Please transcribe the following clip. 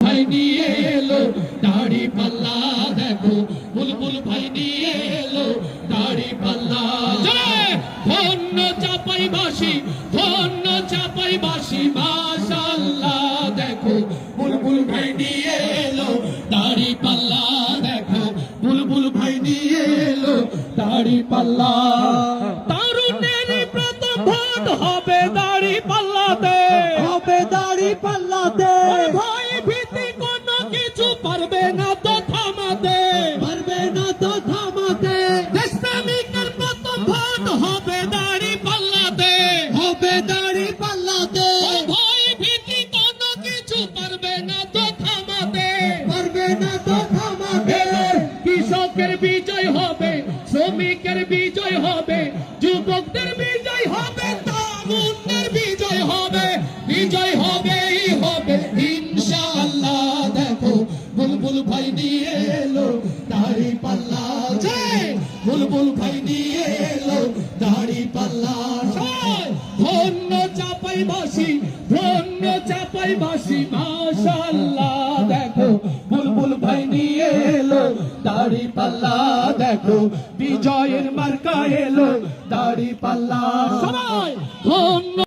ভাই নিয়ে এলো দাড়ি পাল্লা দেখো বুলবুল ভাই নিয়ে এলো দাড়ি পাল্লা ধন্য চাপাইবাসী মাশাআল্লাহ দেখো বুলবুল ভাই নিয়ে এলো দাড়ি পাল্লা দেখো বুলবুল ভাই নিয়ে এলো দাড়ি পাল্লা তারুণ্যের প্রথম ভোট হবে দাড়ি পাল্লাতে ভাই ভীতি কোনো কিছু পারবে না তো থামাতে ইসলামিকের প্রথম ভোট হবে দাড়ি পাল্লাতে ভাই ভীতি কোনো কিছু পারবে না তো থামাতে কৃষকের বিজয় হবে শ্রমিকের বিজয় হবে যুবকদের বিজয় হবে তরুণদের বিজয় হবে ইনশাআল্লাহ দেখো বুলবুল ভাই নিয়ে এলো দাড়ি পাল্লা বুলবুল ভাই নিয়ে এলো দাড়ি পাল্লা ধন্য চাপাইবাসী মাশাআল্লাহ দেখো বুলবুল ভাই নিয়ে এলো দাড়ি পাল্লা দেখো বিজয়ের মার্কা এলো দাড়ি পাল্লা সবাই ধন্য